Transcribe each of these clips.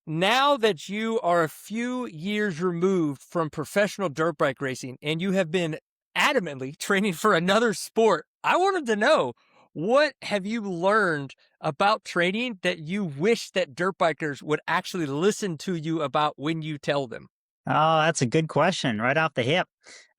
Now that you are a few years removed from professional dirt bike racing and you have been adamantly training for another sport, I wanted to know, what have you learned about training that you wish that dirt bikers would actually listen to you about when you tell them? Oh, that's a good question right off the hip.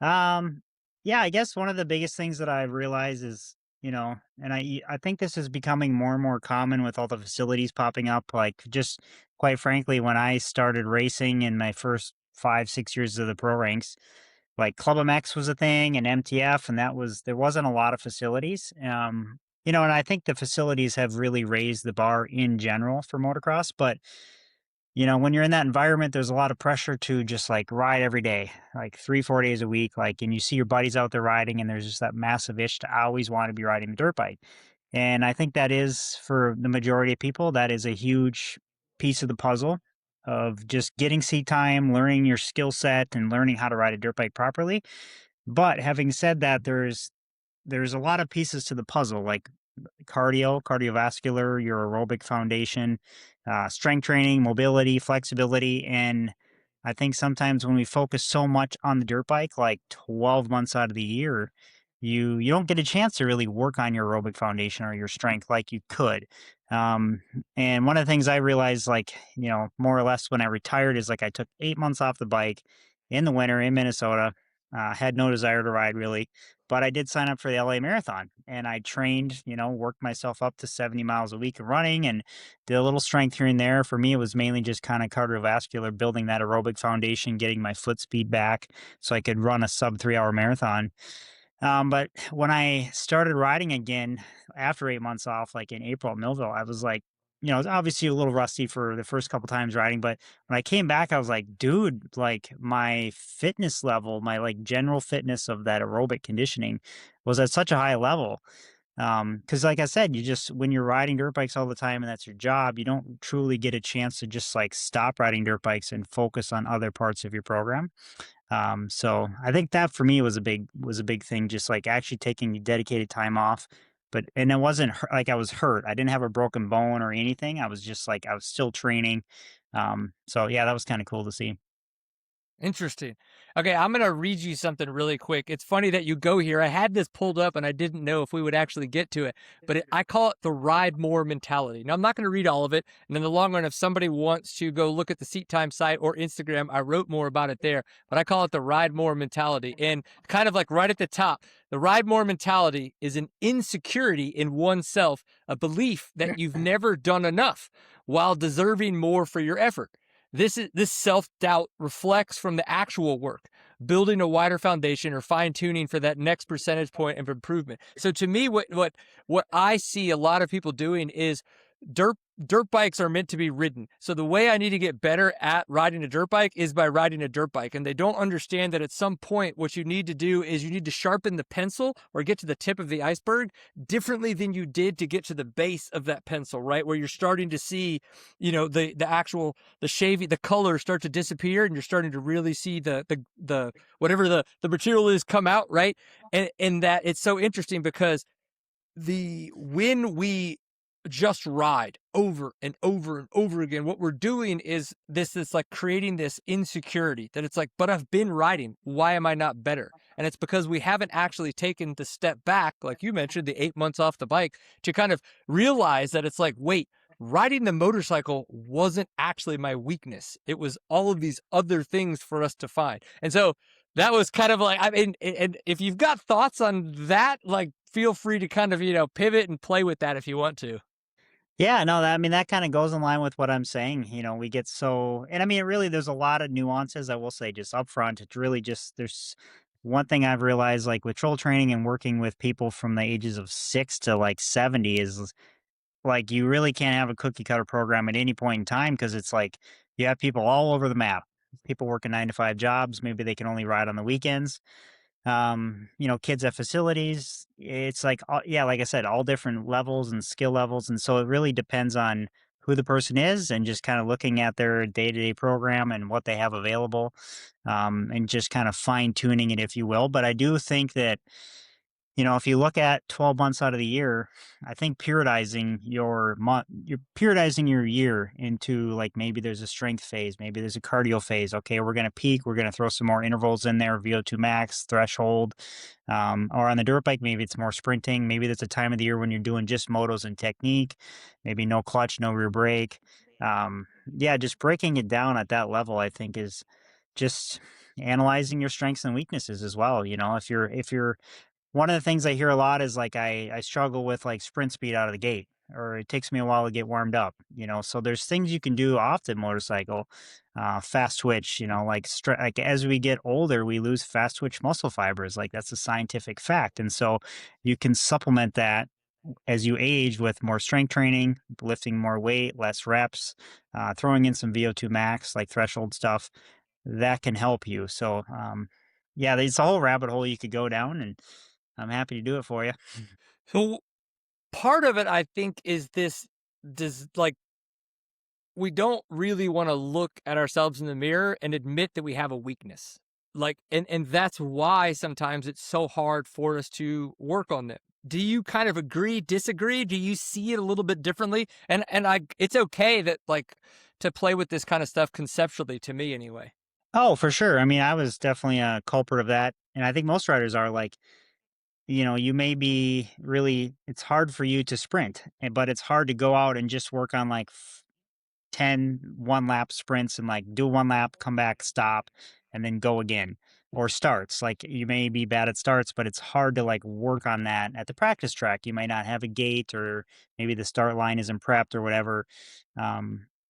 Um, yeah, I guess one of the biggest things that I've realized is, and I think this is becoming more and more common with all the facilities popping up. Like, just quite frankly, when I started racing in my first 5, 6 years of the pro ranks, like Club MX was a thing and MTF, and there wasn't a lot of facilities. And I think the facilities have really raised the bar in general for motocross, but when you're in that environment, there's a lot of pressure to just like ride every day, like 3, 4 days a week. Like, and you see your buddies out there riding, and there's just that massive itch to always want to be riding a dirt bike. And I think that is for the majority of people, that is a huge piece of the puzzle of just getting seat time, learning your skill set, and learning how to ride a dirt bike properly. But having said that, there's a lot of pieces to the puzzle, like cardiovascular, your aerobic foundation, strength training, mobility, flexibility. And I think sometimes when we focus so much on the dirt bike, like 12 months out of the year, you don't get a chance to really work on your aerobic foundation or your strength like you could. Um, and one of the things I realized, like, more or less when I retired is like I took 8 months off the bike in the winter in Minnesota. Had no desire to ride really, but I did sign up for the LA Marathon and I trained, worked myself up to 70 miles a week of running and did a little strength here and there. For me, it was mainly just kind of cardiovascular, building that aerobic foundation, getting my foot speed back so I could run a sub 3 hour marathon. But when I started riding again after 8 months off, like in April at Millville, I was like, I was obviously a little rusty for the first couple times riding, but when I came back, I was like, dude, like my fitness level, my like general fitness of that aerobic conditioning was at such a high level. Because like I said, when you're riding dirt bikes all the time and that's your job, you don't truly get a chance to just like stop riding dirt bikes and focus on other parts of your program. So I think that for me was a big thing, just like actually taking dedicated time off. And it wasn't like I was hurt. I didn't have a broken bone or anything. I was just like I was still training. So yeah, that was kind of cool to see. Interesting. Okay, I'm going to read you something really quick. It's funny that you go here. I had this pulled up and I didn't know if we would actually get to it, but I call it the ride more mentality. Now, I'm not going to read all of it. And in the long run, if somebody wants to go look at the Seat Time site or Instagram, I wrote more about it there, but I call it the ride more mentality. And kind of like right at the top, the ride more mentality is an insecurity in oneself, a belief that you've never done enough while deserving more for your effort. This self-doubt reflects from the actual work, building a wider foundation or fine-tuning for that next percentage point of improvement. So to me, what I see a lot of people doing is dirt bikes are meant to be ridden. So the way I need to get better at riding a dirt bike is by riding a dirt bike. And they don't understand that at some point, what you need to do is you need to sharpen the pencil or get to the tip of the iceberg differently than you did to get to the base of that pencil, right? Where you're starting to see, the actual, the shaving, the color start to disappear and you're starting to really see the whatever the material is come out, right? And that it's so interesting because when we just ride over and over and over again, what we're doing is this like creating this insecurity that it's like, but I've been riding, why am I not better? And it's because we haven't actually taken the step back, like you mentioned, the 8 months off the bike, to kind of realize that it's like, wait, riding the motorcycle wasn't actually my weakness. It was all of these other things for us to find. And so that was kind of like, I mean, and if you've got thoughts on that, like, feel free to kind of, pivot and play with that if you want to. Yeah, no, I mean that kind of goes in line with what I'm saying. We get so, and I mean, really, there's a lot of nuances. I will say, just upfront, it's really just there's one thing I've realized, like with troll training and working with people from the ages of 6 to like 70, is like you really can't have a cookie cutter program at any point in time because it's like you have people all over the map. People working 9 to 5 jobs. Maybe they can only ride on the weekends. Kids at facilities. It's like, yeah, like I said, all different levels and skill levels. And so it really depends on who the person is and just kind of looking at their day to day program and what they have available, and just kind of fine tuning it, if you will. But I do think that if you look at 12 months out of the year, I think you're periodizing your year into, like, maybe there's a strength phase, maybe there's a cardio phase. Okay, we're going to peak, we're going to throw some more intervals in there, VO2 max, threshold. Or on the dirt bike, maybe it's more sprinting. Maybe there's a time of the year when you're doing just motos and technique, maybe no clutch, no rear brake. Yeah, just breaking it down at that level, I think, is just analyzing your strengths and weaknesses as well. If you're one of the things I hear a lot is, like, I struggle with, like, sprint speed out of the gate, or it takes me a while to get warmed up. So there's things you can do off the motorcycle, fast twitch. Like as we get older, we lose fast twitch muscle fibers. Like, that's a scientific fact, and so you can supplement that as you age with more strength training, lifting more weight, less reps, throwing in some VO2 max, like threshold stuff that can help you. So, yeah, it's a whole rabbit hole you could go down, and I'm happy to do it for you. So part of it, I think, is this does like we don't really want to look at ourselves in the mirror and admit that we have a weakness. Like, and that's why sometimes it's so hard for us to work on them. Do you kind of agree, disagree? Do you see it a little bit differently? And it's okay that, like, to play with this kind of stuff conceptually, to me anyway. Oh, for sure. I mean, I was definitely a culprit of that, and I think most riders are. Like, you may be really, it's hard for you to sprint, but it's hard to go out and just work on, like, 10 one lap sprints, and, like, do one lap, come back, stop, and then go again. Or starts. Like, you may be bad at starts, but it's hard to, like, work on that at the practice track. You might not have a gate, or maybe the start line isn't prepped or whatever.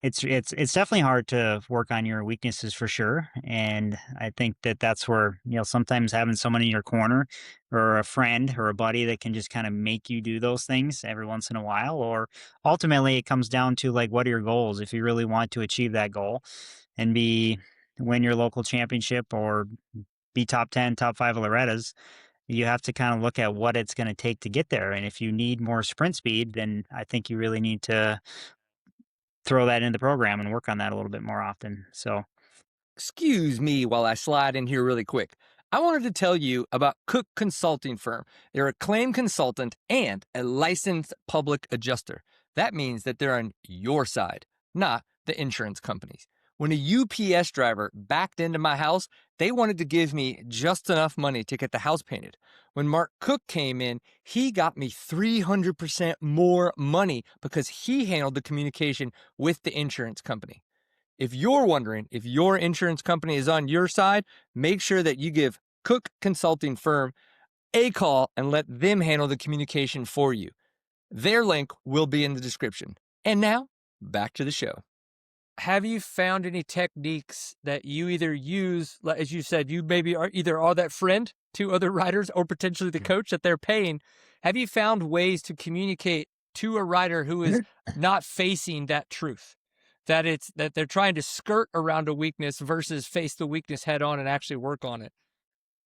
It's definitely hard to work on your weaknesses for sure. And I think that that's where, sometimes having someone in your corner, or a friend or a buddy, that can just kind of make you do those things every once in a while. Or ultimately, it comes down to, like, what are your goals? If you really want to achieve that goal and win your local championship, or be top 10, top 5 Loretta's, you have to kind of look at what it's going to take to get there. And if you need more sprint speed, then I think you really need to throw that in the program and work on that a little bit more often. So, Excuse me while I slide in here really quick. I wanted to tell you about Cook Consulting Firm. They're a claim consultant and a licensed public adjuster. That means that they're on your side, not the insurance companies. When a UPS driver backed into my house, they wanted to give me just enough money to get the house painted. When Mark Cook came in, he got me 300% more money because he handled the communication with the insurance company. If you're wondering if your insurance company is on your side, make sure that you give Cook Consulting Firm a call and let them handle the communication for you. Their link will be in the description. And now, back to the show. Have you found any techniques that you either use, as you said, you maybe are that friend to other riders, or potentially the coach that they're paying? Have you found ways to communicate to a rider who is not facing that truth? That they're trying to skirt around a weakness versus face the weakness head on and actually work on it.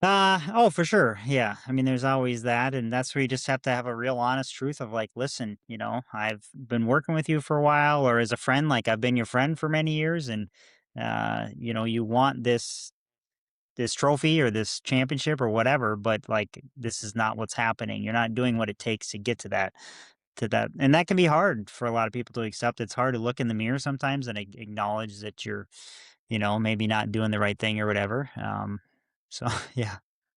oh, for sure. Yeah. I mean, there's always that. And that's where you just have to have a real honest truth of, like, listen, I've been working with you for a while, or as a friend, like, I've been your friend for many years. And, you want this trophy or this championship or whatever, but, like, this is not what's happening. You're not doing what it takes to get to that. And that can be hard for a lot of people to accept. It's hard to look in the mirror sometimes and acknowledge that you're, maybe not doing the right thing or whatever. So yeah.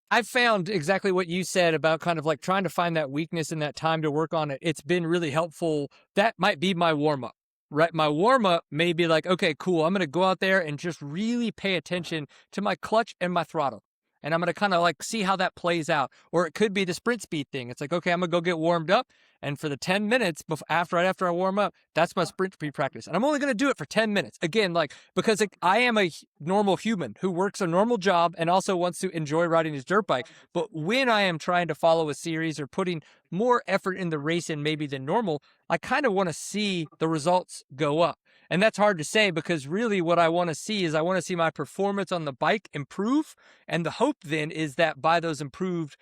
I've found exactly what you said about kind of like trying to find that weakness in that time to work on it. It's been really helpful. That might be my warm up, right? My warm up may be like, okay, cool. I'm going to go out there and just really pay attention to my clutch and my throttle. And I'm going to kind of like see how that plays out. Or it could be the sprint speed thing. It's like, okay, I'm going to go get warmed up. And for the 10 minutes right after I warm up, that's my sprint speed practice. And I'm only going to do it for 10 minutes. Again, like, because I am a normal human who works a normal job and also wants to enjoy riding his dirt bike. But when I am trying to follow a series or putting more effort in the race in maybe than normal, I kind of want to see the results go up. And that's hard to say, because really what I want to see is I want to see my performance on the bike improve. And the hope then is that by those improved,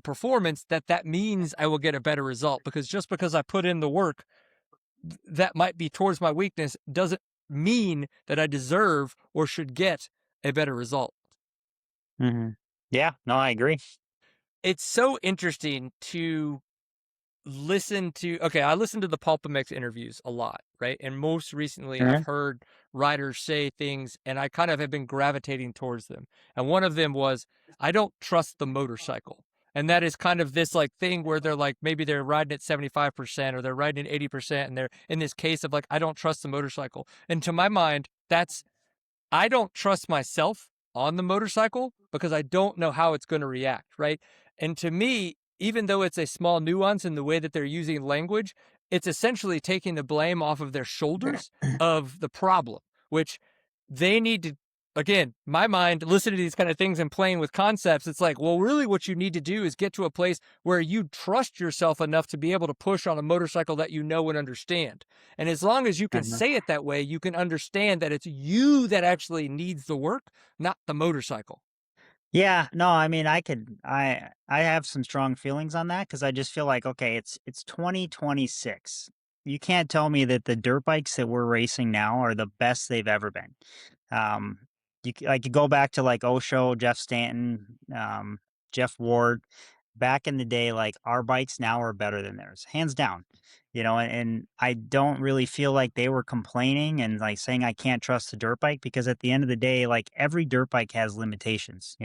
performance, that means I will get a better result. Because just because I put in the work that might be towards my weakness doesn't mean that I deserve or should get a better result. Hmm. Yeah. No, I agree. It's so interesting to listen to okay, I listen to the Pulpamex interviews a lot, right? And most recently, I've Mhm. heard writers say things, and I kind of have been gravitating towards them. And one of them was, "I don't trust the motorcycle." And that is kind of this like thing where they're like, maybe they're riding at 75% or they're riding at 80%, and they're in this case of like, "I don't trust the motorcycle." And to my mind, that's I don't trust myself on the motorcycle because I don't know how it's going to react, right? And to me, even though it's a small nuance in the way that they're using language, it's essentially taking the blame off of their shoulders of the problem, which they need to, again, my mind, listen to these kind of things and playing with concepts. It's like, well, really, what you need to do is get to a place where you trust yourself enough to be able to push on a motorcycle that you know and understand. And as long as you can Uh-huh. say it that way, you can understand that it's you that actually needs the work, not the motorcycle. Yeah, no, I mean, I have some strong feelings on that because I just feel like, okay, it's 2026. You can't tell me that the dirt bikes that we're racing now are the best they've ever been. Um, like you go back to like Osho, Jeff Stanton, Jeff Ward. Back in the day, like our bikes now are better than theirs, hands down. And I don't really feel like they were complaining and like saying I can't trust the dirt bike because at the end of the day, like every dirt bike has limitations,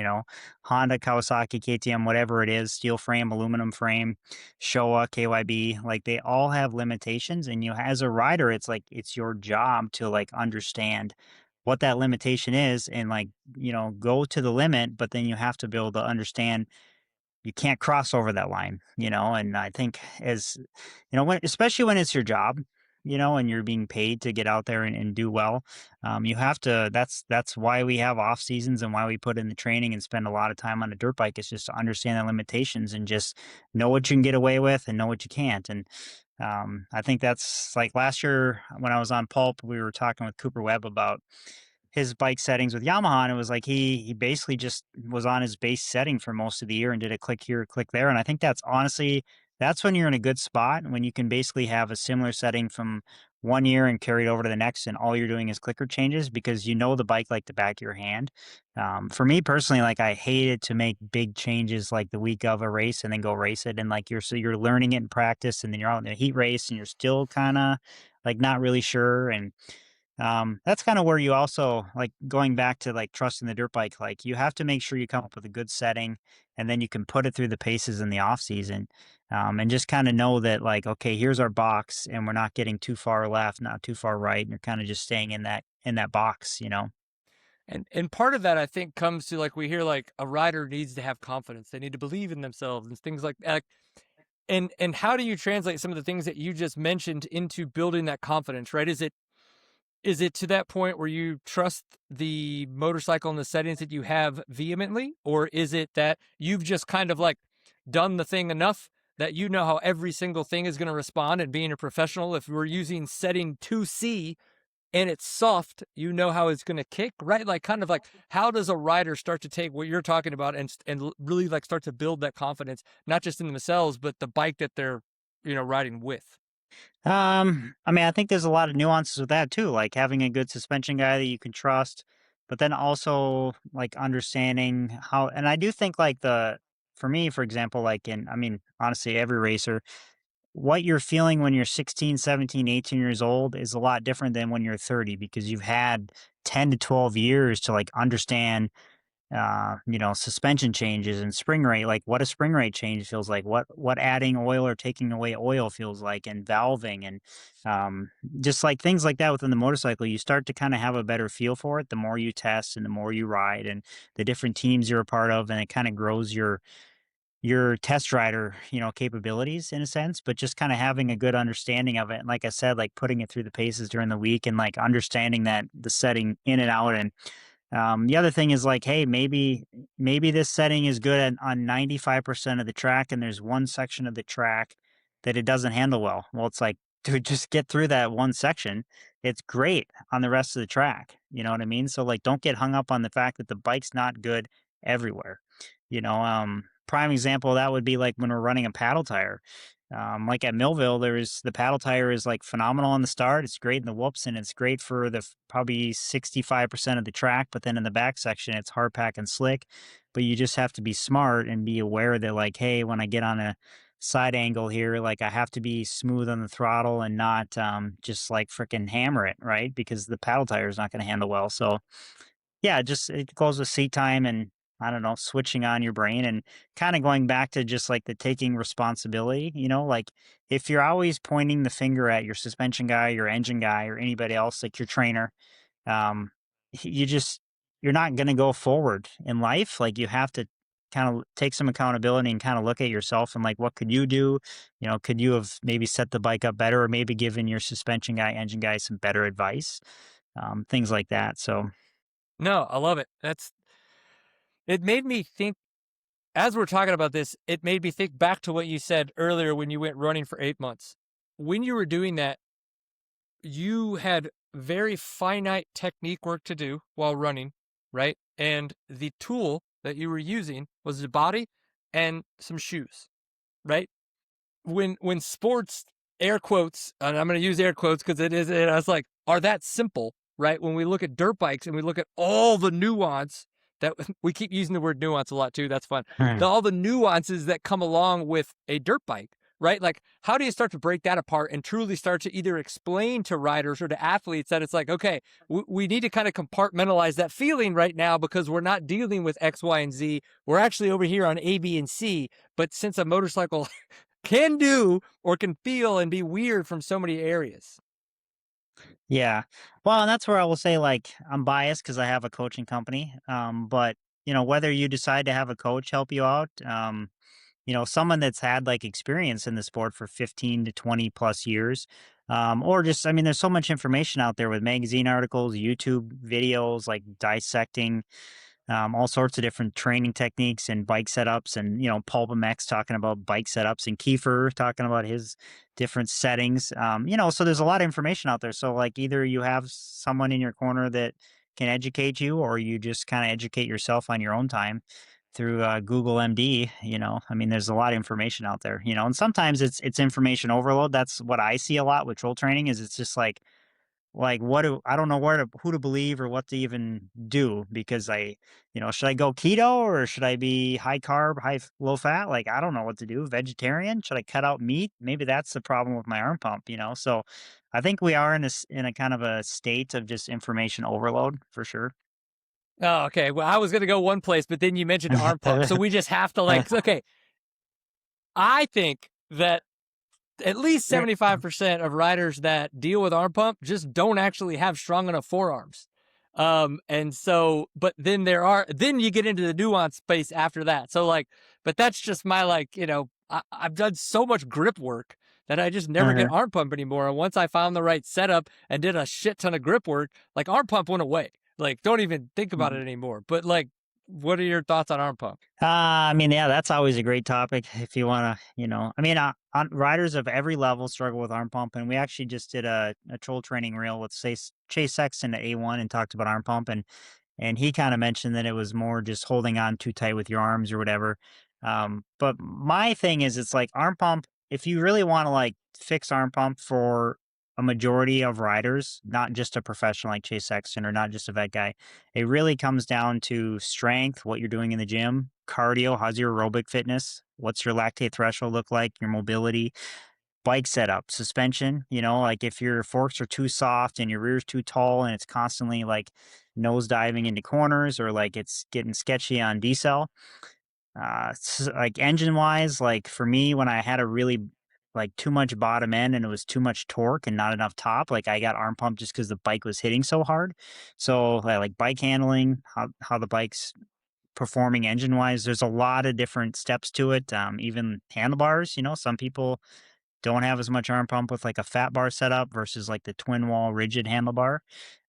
Honda, Kawasaki, KTM, whatever it is, steel frame, aluminum frame, Showa, KYB, like they all have limitations. And as a rider, it's like it's your job to like understand what that limitation is and like, go to the limit, but then you have to be able to understand you can't cross over that line, and I think especially when it's your job, and you're being paid to get out there and do well, you have to, that's why we have off seasons and why we put in the training and spend a lot of time on a dirt bike is just to understand the limitations and just know what you can get away with and know what you can't. And I think that's like last year when I was on Pulp, we were talking with Cooper Webb about his bike settings with Yamaha, and it was like he basically just was on his base setting for most of the year and did a click here, click there. And I think that's honestly that's when you're in a good spot when you can basically have a similar setting from one year and carry it over to the next, and all you're doing is clicker changes because you know the bike like the back of your hand. For me personally, like I hated to make big changes like the week of a race and then go race it, and like you're learning it in practice, and then you're out in a heat race and you're still kind of like not really sure. And that's kind of where you also like going back to like trusting the dirt bike. Like you have to make sure you come up with a good setting, and then you can put it through the paces in the off season, and just kind of know that like okay, here's our box, and we're not getting too far left, not too far right, and you're kind of just staying in that box. And part of that I think comes to like we hear like a rider needs to have confidence. They need to believe in themselves and things like that. And how do you translate some of the things that you just mentioned into building that confidence, right? Is it to that point where you trust the motorcycle and the settings that you have vehemently? Or is it that you've just kind of like done the thing enough that you know how every single thing is going to respond? And being a professional, if we're using setting 2C and it's soft, you know how it's going to kick, right? Like, kind of like, how does a rider start to take what you're talking about and really like start to build that confidence, not just in themselves, but the bike that they're, riding with? I mean, I think there's a lot of nuances with that too, like having a good suspension guy that you can trust, but then also like understanding how, and I do think like for me, for example, like I mean, honestly, every racer, what you're feeling when you're 16, 17, 18 years old is a lot different than when you're 30 because you've had 10 to 12 years to like understand suspension changes and spring rate, like what a spring rate change feels like, what adding oil or taking away oil feels like, and valving, and um, just like things like that within the motorcycle. You start to kind of have a better feel for it the more you test and the more you ride, and the different teams you're a part of, and it kind of grows your test rider, capabilities in a sense, but just kind of having a good understanding of it. And like I said, like putting it through the paces during the week and like understanding that the setting in and out. And the other thing is like, hey, maybe this setting is good on 95% of the track, and there's one section of the track that it doesn't handle well. Well, it's like, dude, just get through that one section. It's great on the rest of the track. You know what I mean? So like, don't get hung up on the fact that the bike's not good everywhere. Prime example of that would be like when we're running a paddle tire. Like at Millville, there's the paddle tire is like phenomenal on the start. It's great in the whoops, and it's great for the probably 65% of the track. But then in the back section, it's hard pack and slick. But you just have to be smart and be aware that, like, hey, when I get on a side angle here, like I have to be smooth on the throttle and not just like freaking hammer it, right? Because the paddle tire is not going to handle well. So yeah, just it goes with seat time and I don't know, switching on your brain and kind of going back to just like the taking responsibility, like if you're always pointing the finger at your suspension guy, your engine guy, or anybody else, like your trainer, um, you just, you're not going to go forward in life. Like you have to kind of take some accountability and kind of look at yourself and like, what could you do? Could you have maybe set the bike up better or maybe given your suspension guy, engine guy some better advice? Things like that. So, No, I love it. It made me think as we're talking about this, it made me think back to what you said earlier when you went running for 8 months. When you were doing that, you had very finite technique work to do while running, right? And the tool that you were using was the body and some shoes, right? When sports, air quotes, and I'm going to use air quotes because it is, and I was like, are that simple, right? When we look at dirt bikes and we look at all the nuance that we keep using the word nuance a lot too. That's fun. All the nuances that come along with a dirt bike, right? Like, how do you start to break that apart and truly start to either explain to riders or to athletes that it's like, okay, we need to kind of compartmentalize that feeling right now because we're not dealing with X, Y, and Z. We're actually over here on A, B, and C. But since a motorcycle can do or can feel and be weird from so many areas. yeah. Well, and that's where I will say, like, I'm biased because I have a coaching company. But whether you decide to have a coach help you out, someone that's had like experience in the sport for 15 to 20 plus years, or just, I mean, there's so much information out there with magazine articles, YouTube videos, like dissecting all sorts of different training techniques and bike setups, and Pulp MX talking about bike setups, and Kiefer talking about his different settings. So there's a lot of information out there. So like either you have someone in your corner that can educate you, or you just kind of educate yourself on your own time through Google MD. I mean, there's a lot of information out there. And sometimes it's information overload. That's what I see a lot with troll training. Is it's just like, what do I don't know who to believe or what to even do because should I go keto or should I be high carb, low fat? Like, I don't know what to do. Vegetarian? Should I cut out meat? Maybe that's the problem with my arm pump. So I think we are in a kind of a state of just information overload for sure. Oh, okay. Well, I was going to go one place, but then you mentioned arm pump. So we just have to like, okay, I think that at least 75% of riders that deal with arm pump just don't actually have strong enough forearms. And so, but then then you get into the nuance space after that. So like, but that's just my like, I've done so much grip work that I just never get arm pump anymore. And once I found the right setup and did a shit ton of grip work, like arm pump went away. Like, don't even think about it anymore. But like, what are your thoughts on arm pump? I mean, yeah, that's always a great topic if you want to, I mean, riders of every level struggle with arm pump. And we actually just did a troll training reel with Chase Sexton at A1 and talked about arm pump. And he kind of mentioned that it was more just holding on too tight with your arms or whatever. But my thing is, it's like arm pump, if you really want to like fix arm pump for a majority of riders, not just a professional like Chase Sexton or not just a vet guy, it really comes down to strength, what you're doing in the gym, cardio, how's your aerobic fitness, what's your lactate threshold look like, your mobility, bike setup, suspension, like if your forks are too soft and your rear's too tall and it's constantly like nose diving into corners or like it's getting sketchy on decel. Like engine wise, like for me, when I had a really like too much bottom end and it was too much torque and not enough top, like I got arm pump just because the bike was hitting so hard. So like bike handling, how the bike's performing engine wise, there's a lot of different steps to it. Even handlebars, some people don't have as much arm pump with like a fat bar setup versus like the twin wall rigid handlebar.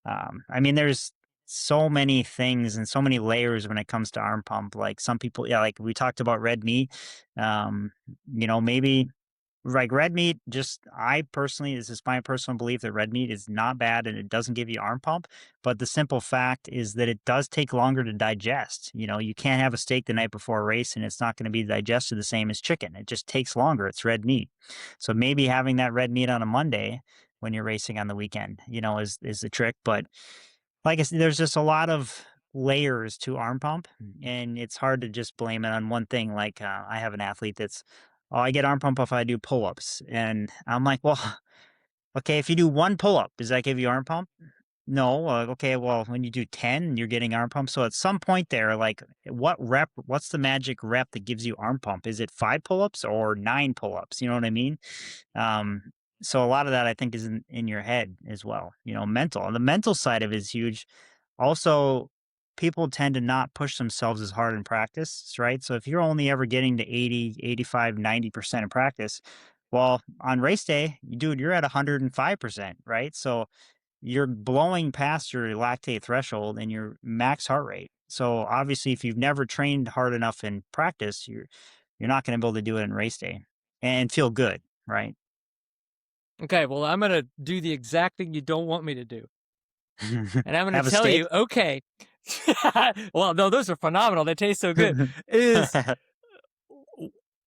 I mean, there's so many things and so many layers when it comes to arm pump. Like some people, yeah, like we talked about red meat. Maybe Like red meat, just I personally, this is my personal belief that red meat is not bad and it doesn't give you arm pump. But the simple fact is that it does take longer to digest. You know, you can't have a steak the night before a race and it's not going to be digested the same as chicken. It just takes longer. It's red meat. So maybe having that red meat on a Monday when you're racing on the weekend, is the trick. But like I said, there's just a lot of layers to arm pump, and it's hard to just blame it on one thing. Like I have an athlete that's, oh, I get arm pump if I do pull ups, and I'm like, well, okay, if you do one pull up, does that give you arm pump? No. Okay, well, when you do 10, you're getting arm pump. So at some point there, like, what's the magic rep that gives you arm pump? Is it 5 pull ups or 9 pull ups? You know what I mean? Um, so a lot of that I think is in your head as well, mental. And the mental side of it is huge. Also, people tend to not push themselves as hard in practice, right? So if you're only ever getting to 80, 85, 90% of practice, well, on race day, dude, you're at 105%, right? So you're blowing past your lactate threshold and your max heart rate. So obviously, if you've never trained hard enough in practice, you're not going to be able to do it in race day and feel good, right? Okay, well, I'm gonna do the exact thing you don't want me to do. And I'm gonna Have a tell steak. you, okay. Well, no, those are phenomenal. They taste so good. Is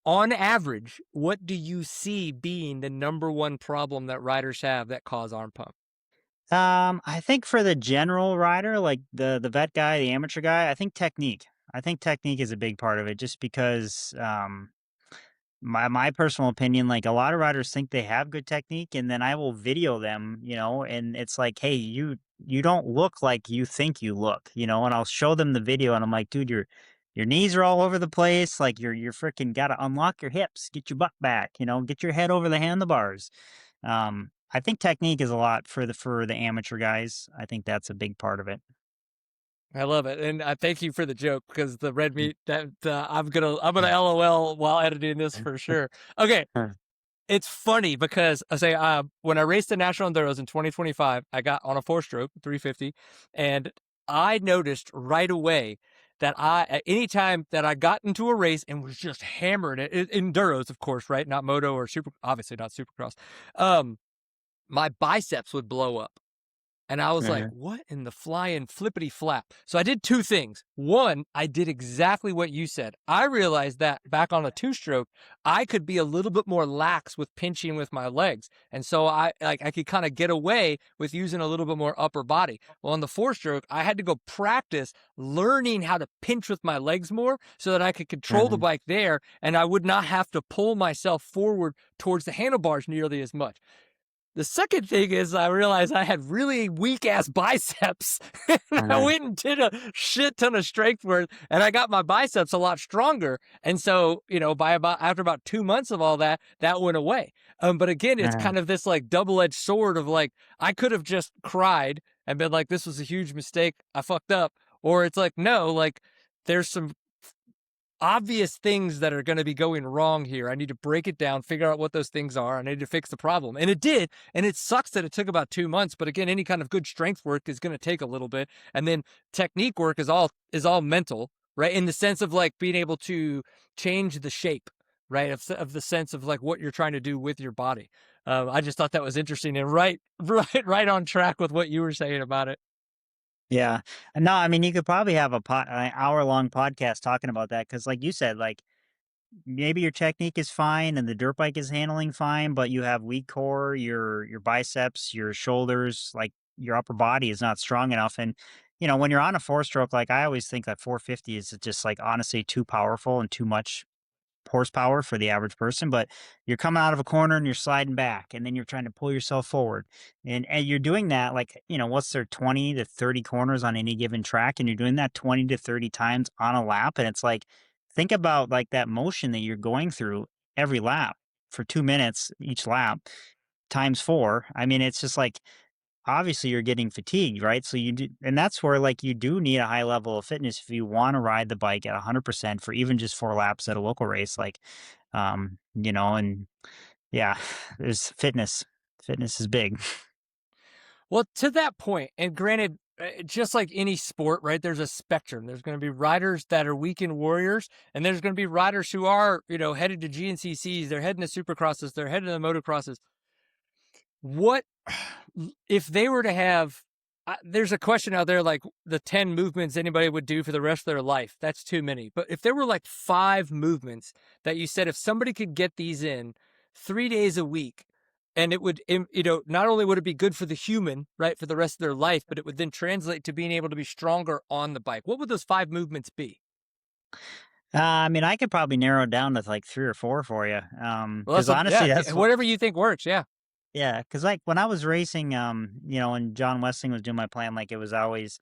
on average, what do you see being the number one problem that riders have that cause arm pump? I think for the general rider, like the vet guy, the amateur guy, I think technique. I think technique is a big part of it, just because my personal opinion, like a lot of riders think they have good technique, and then I will video them, and it's like, hey, you don't look like you think you look, and I'll show them the video, and I'm like, dude, your knees are all over the place, like you're freaking got to unlock your hips, get your butt back, get your head over the handlebars. I think technique is a lot for the amateur guys. I think that's a big part of it. I love it, and I thank you for the joke because the red meat that I'm gonna LOL while editing this for sure. Okay, it's funny because I say when I raced the National Enduros in 2025, I got on a 4-stroke 350, and I noticed right away that at any time that I got into a race and was just hammering it, enduros, of course, right? Not moto or super, obviously not supercross. My biceps would blow up. And I was like, Mhm, what in the flying flippity flap? So I did two things. One, I did exactly what you said. I realized that back on a 2-stroke, I could be a little bit more lax with pinching with my legs. And so I could kind of get away with using a little bit more upper body. Well, on the 4-stroke, I had to go practice learning how to pinch with my legs more so that I could control the mhm, bike there and I would not have to pull myself forward towards the handlebars nearly as much. The second thing is I realized I had really weak ass biceps. And I mhm, went and did a shit ton of strength work and I got my biceps a lot stronger. And so, by after about 2 months of all that, that went away. But again, it's mhm, kind of this like double-edged sword of like, I could have just cried and been like, this was a huge mistake. I fucked up. Or it's like, no, like there's some obvious things that are going to be going wrong here. I need to break it down, figure out what those things are. I need to fix the problem. And it did. And it sucks that it took about 2 months. But again, any kind of good strength work is going to take a little bit. And then technique work is all mental, right? In the sense of like being able to change the shape, right? Of the sense of like what you're trying to do with your body. I just thought that was interesting and right, right on track with what you were saying about it. yeah. No, I mean, you could probably have an hour-long podcast talking about that because, like you said, like, maybe your technique is fine and the dirt bike is handling fine, but you have weak core, your biceps, your shoulders, like, your upper body is not strong enough, and, when you're on a four-stroke, like, I always think that 450 is just, like, honestly too powerful and too much horsepower for the average person, but you're coming out of a corner and you're sliding back and then you're trying to pull yourself forward. And you're doing that like, what's there 20 to 30 corners on any given track and you're doing that 20 to 30 times on a lap and it's like think about like that motion that you're going through every lap for 2 minutes each lap times 4. I mean, it's just like obviously you're getting fatigued, right? So you do, and that's where like you do need a high level of fitness if you want to ride the bike at 100% for even just 4 laps at a local race, like, and yeah, there's fitness. Fitness is big. Well, to that point, and granted, just like any sport, right? There's a spectrum. There's going to be riders that are weekend warriors, and there's going to be riders who are, headed to GNCCs, they're heading to supercrosses, they're heading to motocrosses. What if they were to have? There's a question out there like the 10 movements anybody would do for the rest of their life. That's too many. But if there were like 5 movements that you said if somebody could get these in 3 days a week, and it would, not only would it be good for the human, right, for the rest of their life, but it would then translate to being able to be stronger on the bike. What would those 5 movements be? I mean, I could probably narrow it down to like 3 or 4 for you. Well, that's Because honestly, yeah, that's what. whatever you think works. Yeah. Yeah, because like when I was racing, when John Westling was doing my plan, like it was always,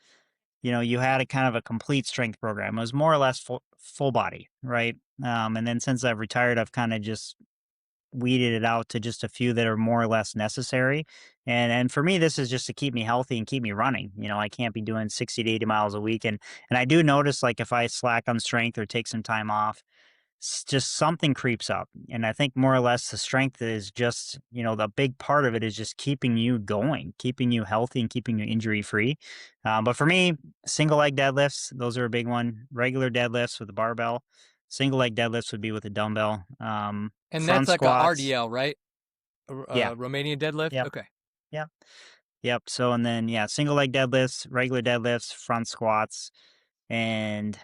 you had a kind of a complete strength program. It was more or less full body, right? And then since I've retired, I've kind of just weeded it out to just a few that are more or less necessary. And for me, this is just to keep me healthy and keep me running. I can't be doing 60 to 80 miles a week. And I do notice like if I slack on strength or take some time off, just something creeps up. And I think more or less the strength is just, the big part of it is just keeping you going, keeping you healthy and keeping you injury free. But for me, single leg deadlifts, those are a big one. Regular deadlifts with a barbell. Single leg deadlifts would be with a dumbbell. And that's Front like a squats. RDL, right? Yeah. Romanian deadlift. Yep. Okay. Yep. Yep. So, and then, yeah, single leg deadlifts, regular deadlifts, front squats. And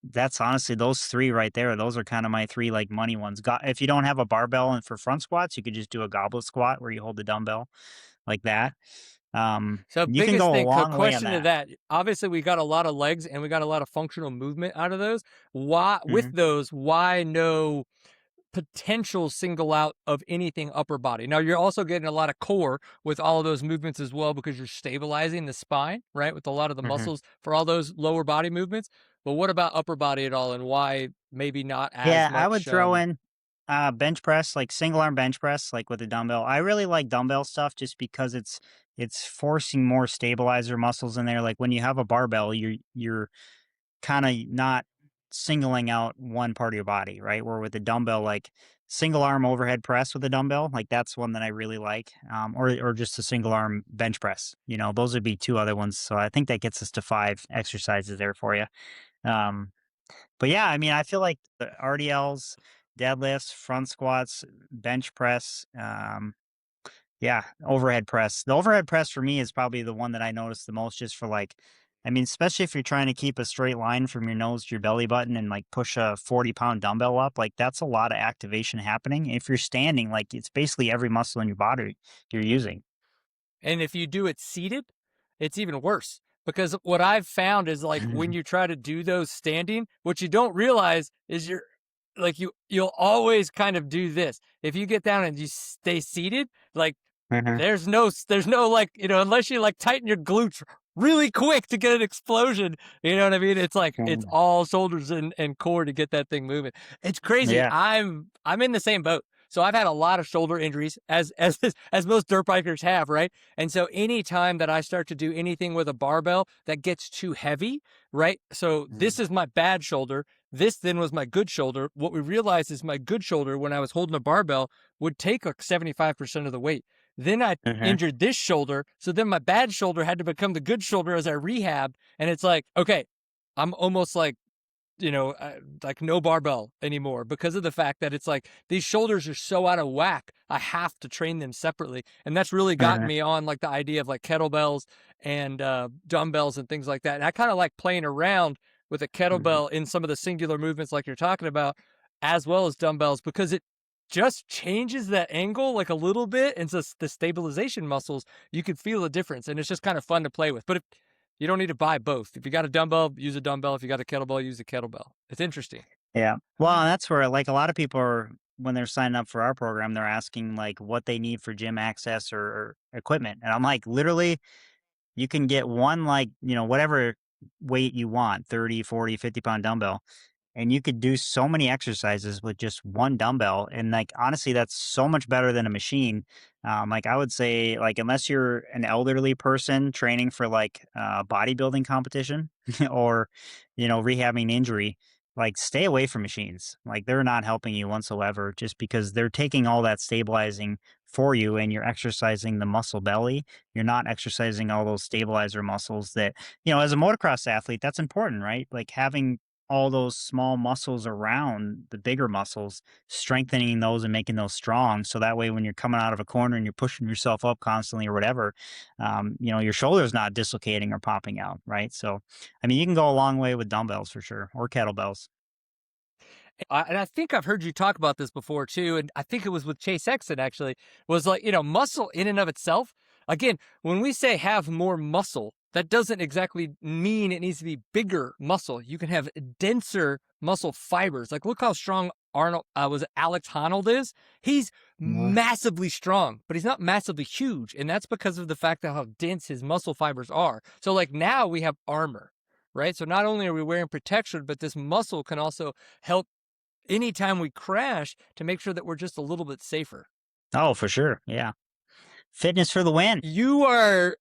that's honestly those 3 right there. Those are kind of my 3 like money ones. If you don't have a barbell and for front squats, you could just do a goblet squat where you hold the dumbbell like that. So You can biggest go a thing, long way on question to that. that. Obviously, we got a lot of legs and we got a lot of functional movement out of those. Why with Mhm. those? Why no potential single out of anything upper body? Now you're also getting a lot of core with all of those movements as well because you're stabilizing the spine, right? With a lot of the Mhm. muscles for all those lower body movements. But what about upper body at all, and why maybe not as Yeah, I would much? throw in bench press, like single arm bench press, like with a dumbbell. I really like dumbbell stuff just because it's forcing more stabilizer muscles in there. Like when you have a barbell, you're kind of not singling out one part of your body, right? Where with a dumbbell, like single arm overhead press with a dumbbell, like that's one that I really like. Or just a single arm bench press. Those would be 2 other ones. So I think that gets us to 5 exercises there for you. Um, but yeah, I mean, I feel like the RDLs, deadlifts, front squats, bench press, yeah, overhead press. The overhead press for me is probably the one that I notice the most just for like, I mean, especially if you're trying to keep a straight line from your nose to your belly button and like push a 40-pound dumbbell up, like that's a lot of activation happening. If you're standing, like it's basically every muscle in your body you're using. And if you do it seated, it's even worse. Because what I've found is like when you try to do those standing, what you don't realize is you'll always kind of do this. If you get down and you stay seated, like Mhm. there's no like, unless you like tighten your glutes really quick to get an explosion. You know what I mean? It's like it's Mhm. all shoulders and core to get that thing moving. It's crazy. Yeah. I'm in the same boat. So I've had a lot of shoulder injuries as most dirt bikers have, right? And so anytime that I start to do anything with a barbell that gets too heavy, right? So this Mhm. is my bad shoulder. This then was my good shoulder. What we realized is my good shoulder, when I was holding a barbell, would take like 75% of the weight. Then I Mhm. injured this shoulder. So then my bad shoulder had to become the good shoulder as I rehabbed. And it's like, okay, I'm almost like no barbell anymore because of the fact that it's like these shoulders are so out of whack. I have to train them separately. And that's really gotten Mhm. me on like the idea of like kettlebells and dumbbells and things like that. And I kind of like playing around with a Mhm. kettlebell in some of the singular movements like you're talking about, as well as dumbbells, because it just changes that angle like a little bit. And so the stabilization muscles, you can feel a difference. And it's just kind of fun to play with. But if, you don't need to buy both. If you got a dumbbell, use a dumbbell. If you got a kettlebell, use a kettlebell. It's interesting. Yeah. Well, and that's where like a lot of people are when they're signing up for our program, they're asking like what they need for gym access or equipment. And I'm like, literally, you can get one like, whatever weight you want, 30, 40, 50-pound dumbbell. And you could do so many exercises with just one dumbbell. And like honestly, that's so much better than a machine. Like I would say, like unless you're an elderly person training for like bodybuilding competition or rehabbing injury, like stay away from machines. Like they're not helping you whatsoever, just because they're taking all that stabilizing for you, and you're exercising the muscle belly. You're not exercising all those stabilizer muscles that, as a motocross athlete, that's important, right? Like having all those small muscles around the bigger muscles, strengthening those and making those strong. So that way, when you're coming out of a corner and you're pushing yourself up constantly or whatever, your shoulder's not dislocating or popping out, right? So, I mean, you can go a long way with dumbbells for sure, or kettlebells. And I think I've heard you talk about this before too, and I think it was with Chase Exon actually, was like, muscle in and of itself. Again, when we say have more muscle, that doesn't exactly mean it needs to be bigger muscle. You can have denser muscle fibers. Like, look how strong Arnold was it Alex Honnold is. He's Yeah. massively strong, but he's not massively huge, and that's because of the fact of how dense his muscle fibers are. So, like now we have armor, right? So not only are we wearing protection, but this muscle can also help anytime we crash to make sure that we're just a little bit safer. Oh, for sure. Yeah. Fitness for the win. You are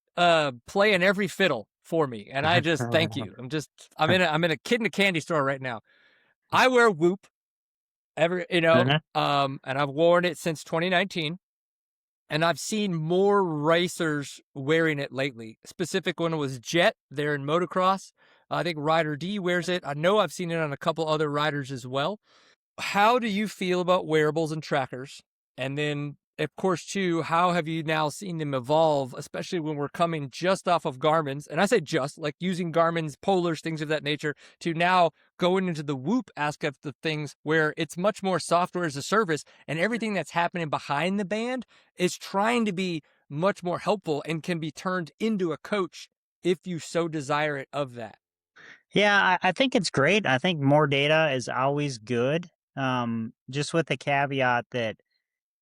playing every fiddle for me, and I just thank you. I'm in a kid in a candy store right now. I wear Whoop Uh-huh. and I've worn it since 2019. And I've seen more racers wearing it lately. Specific one was Jet. They're in motocross. I think Rider D wears it. I know I've seen it on a couple other riders as well. How do you feel about wearables and trackers? And then, of course, too, how have you now seen them evolve, especially when we're coming just off of Garmin's? And I say just, like using Garmin's, Polars, things of that nature, to now going into the Whoop aspect of things where it's much more software as a service, and everything that's happening behind the band is trying to be much more helpful and can be turned into a coach if you so desire it of that. Yeah, I think it's great. I think more data is always good. Just with the caveat that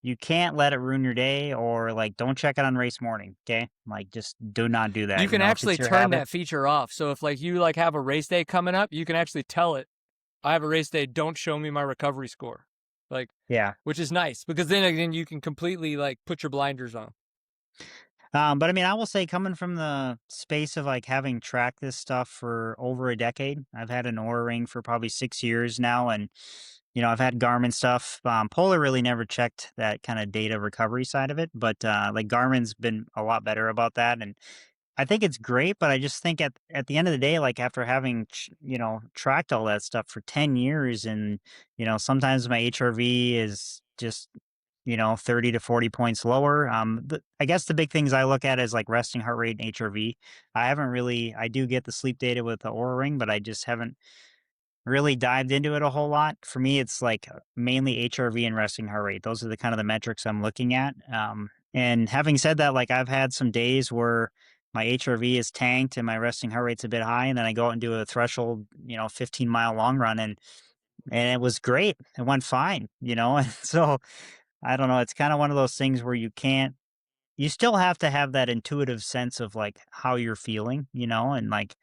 you can't let it ruin your day, or like don't check it on race morning. Okay. Like just do not do You that. can If it's actually your turn habit. that feature off. So if like you like have a race day coming up, you can actually tell it, I have a race day, don't show me my recovery score. Like, Yeah. which is nice because then again you can completely like put your blinders on. But I mean, I will say, coming from the space of like having tracked this stuff for over a decade, I've had an Aura ring for probably 6 years now, and I've had Garmin stuff. Polar really never checked that kind of data recovery side of it, but like Garmin's been a lot better about that, and I think it's great. But I just think at the end of the day, like after having tracked all that stuff for 10 years, and sometimes my HRV is just 30 to 40 points lower. I guess the big things I look at is like resting heart rate and HRV. I do get the sleep data with the Aura Ring, but I just haven't really dived into it a whole lot. For me, it's like mainly HRV and resting heart rate. Those are the kind of the metrics I'm looking at. And having said that, like I've had some days where my HRV is tanked and my resting heart rate's a bit high, and then I go out and do a threshold, 15-mile long run, and it was great. It went fine, And so I don't know. It's kind of one of those things where you still have to have that intuitive sense of like how you're feeling, and like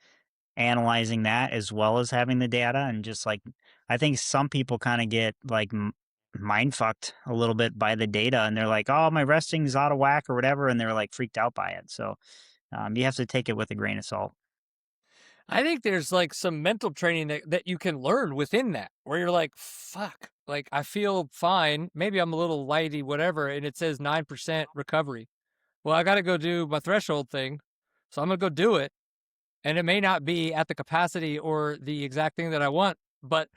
analyzing that as well as having the data. And just like, I think some people kind of get like mind fucked a little bit by the data, and they're like, oh, my resting's out of whack or whatever. And they're like freaked out by it. So you have to take it with a grain of salt. I think there's like some mental training that you can learn within that where you're like, fuck, like I feel fine. Maybe I'm a little lighty, whatever. And it says 9% recovery. Well, I got to go do my threshold thing. So I'm going to go do it. And it may not be at the capacity or the exact thing that I want, but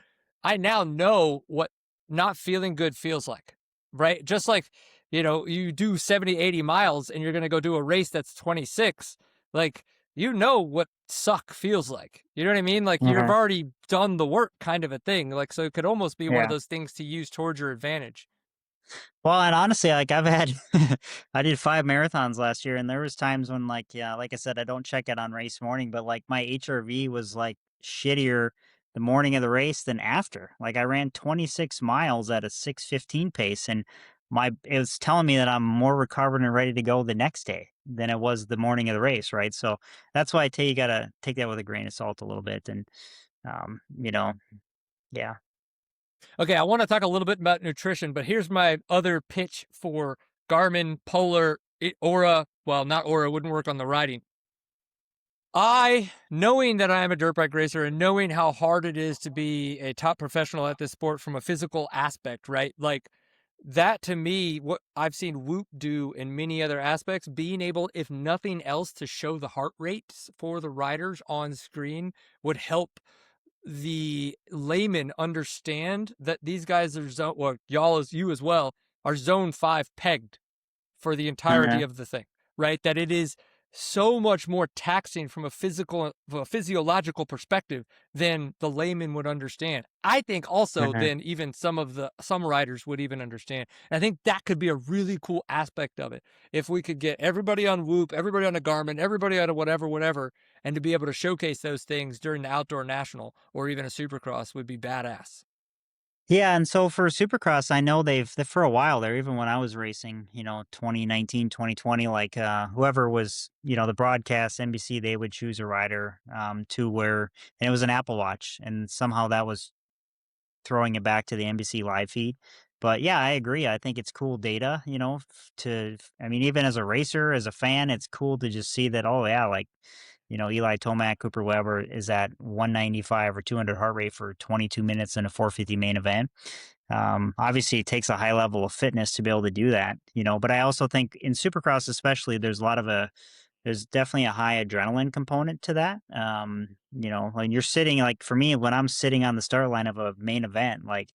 I now know what not feeling good feels like, right? Just like, you do 70, 80 miles and you're going to go do a race that's 26, like, what suck feels like. You know what I mean? Like you've Hmm. already done the work kind of a thing. Like, so it could almost be one of Yeah. those things to use towards your advantage. Well, and honestly, like I've had, I did 5 marathons last year, and there was times when, like, yeah, like I said, I don't check it on race morning, but like my HRV was like shittier the morning of the race than after. Like I ran 26 miles at a 6:15 pace, and it was telling me that I'm more recovered and ready to go the next day than it was the morning of the race, right? So that's why I tell you, gotta take that with a grain of salt a little bit, and um, you know, yeah. Okay, I want to talk a little bit about nutrition, but here's my other pitch for Garmin, Polar, Aura. Well, not Aura, wouldn't work on the riding. Knowing that I am a dirt bike racer and knowing how hard it is to be a top professional at this sport from a physical aspect, right? Like that to me, what I've seen Whoop do in many other aspects, being able, if nothing else, to show the heart rates for the riders on screen would help the layman understand that these guys are zone, well, y'all as you as well, are zone 5 pegged for the entirety Uh-huh. of the thing, right? That it is so much more taxing from a physiological perspective than the layman would understand. I think also Uh-huh. than even some riders would even understand. And I think that could be a really cool aspect of it. If we could get everybody on Whoop, everybody on a Garmin, everybody on a whatever, and to be able to showcase those things during the outdoor national or even a supercross would be badass. Yeah, and so for Supercross, I know for a while there, even when I was racing, 2019, 2020, like whoever was, the broadcast, NBC, they would choose a rider to where, and it was an Apple Watch, and somehow that was throwing it back to the NBC live feed. But yeah, I agree. I think it's cool data, I mean, even as a racer, as a fan, it's cool to just see that, oh, yeah, like, Eli Tomac, Cooper Weber is at 195 or 200 heart rate for 22 minutes in a 450 main event. Obviously, it takes a high level of fitness to be able to do that, but I also think in Supercross, especially, there's definitely a high adrenaline component to that. When you're sitting, like for me, when I'm sitting on the start line of a main event, like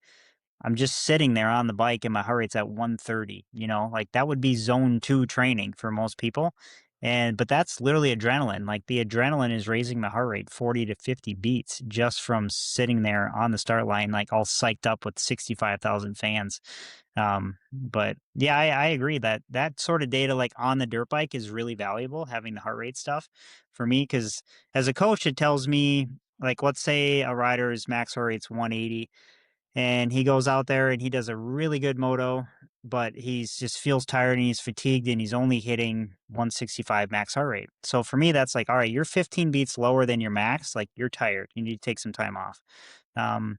I'm just sitting there on the bike and my heart rate's at 130, like that would be zone 2 training for most people. But that's literally adrenaline. Like the adrenaline is raising my heart rate 40 to 50 beats just from sitting there on the start line, like all psyched up with 65,000 fans. But yeah, I agree that that sort of data, like on the dirt bike, is really valuable, having the heart rate stuff for me. Cause as a coach, it tells me, like, let's say a rider's max heart rate's 180 and he goes out there and he does a really good moto, but he's just feels tired and he's fatigued and he's only hitting 165 max heart rate. So for me, that's like, all right, you're 15 beats lower than your max. Like you're tired. You need to take some time off. Um,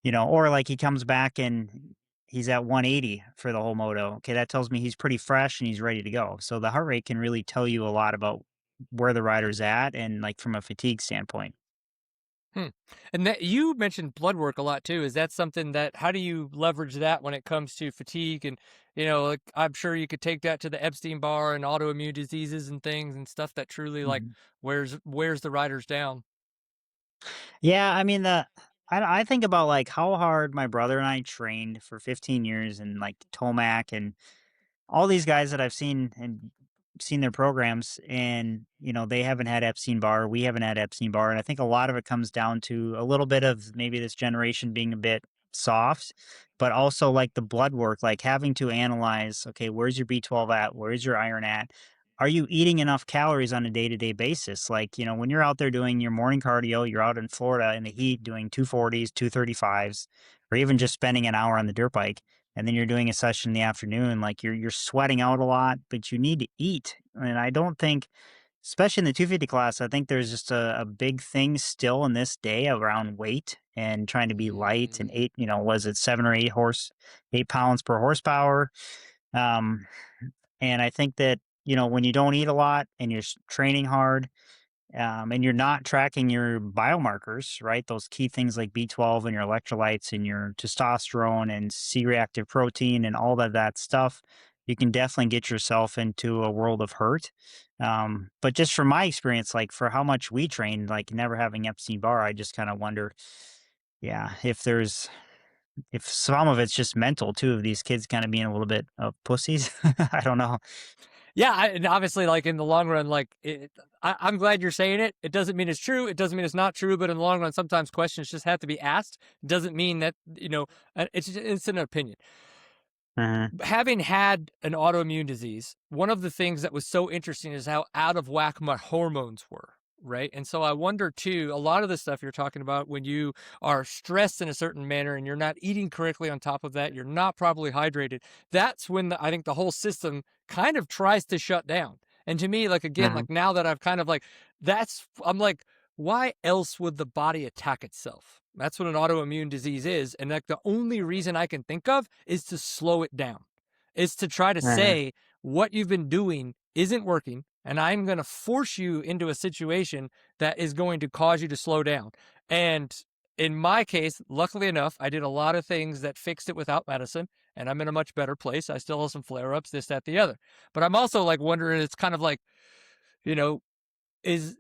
or like he comes back and he's at 180 for the whole moto. Okay, that tells me he's pretty fresh and he's ready to go. So the heart rate can really tell you a lot about where the rider's at and like from a fatigue standpoint. Hmm. And that you mentioned blood work a lot too. Is that something that how do you leverage that when it comes to fatigue and like I'm sure you could take that to the Epstein Barr and autoimmune diseases and things and stuff that truly like Mhm. wears the riders down. Yeah, I mean I think about like how hard my brother and I trained for 15 years and like Tomac and all these guys that I've seen their programs and they haven't had Epstein Barr, we haven't had Epstein Barr, and I think a lot of it comes down to a little bit of maybe this generation being a bit soft, but also like the blood work, like having to analyze, okay, where's your B12 at? Where's your iron at? Are you eating enough calories on a day-to-day basis? Like, when you're out there doing your morning cardio, you're out in Florida in the heat doing 240s, 235s, or even just spending an hour on the dirt bike and then you're doing a session in the afternoon, like you're sweating out a lot, but you need to eat. And I don't think, especially in the 250 class, I think there's just a big thing still in this day around weight and trying to be light and Mm. eight, was it 7 or 8 pounds per horsepower? Um, and I think that, when you don't eat a lot and you're training hard, and you're not tracking your biomarkers, right? Those key things like B12 and your electrolytes and your testosterone and C-reactive protein and all of that stuff, you can definitely get yourself into a world of hurt. But just from my experience, like for how much we trained, like never having Epstein Barr, I just kind of wonder, yeah, if some of it's just mental too, of these kids kind of being a little bit of pussies. I don't know. Yeah, and obviously, like in the long run, I'm glad you're saying it. It doesn't mean it's true. It doesn't mean it's not true. But in the long run, sometimes questions just have to be asked. It doesn't mean that it's an opinion. Uh-huh. Having had an autoimmune disease, one of the things that was so interesting is how out of whack my hormones were. Right. And so I wonder too, a lot of the stuff you're talking about when you are stressed in a certain manner and you're not eating correctly on top of that, you're not properly hydrated. That's when I think the whole system kind of tries to shut down. And to me, like, again, Uh-huh. like now that I've kind of like, I'm like, why else would the body attack itself? That's what an autoimmune disease is. And like the only reason I can think of is to slow it down, is to try to Uh-huh. say what you've been doing isn't working. And I'm going to force you into a situation that is going to cause you to slow down. And in my case, luckily enough, I did a lot of things that fixed it without medicine. and I'm in a much better place. I still have some flare ups, this, that, the other. But I'm also like wondering, it's kind of like, you know, is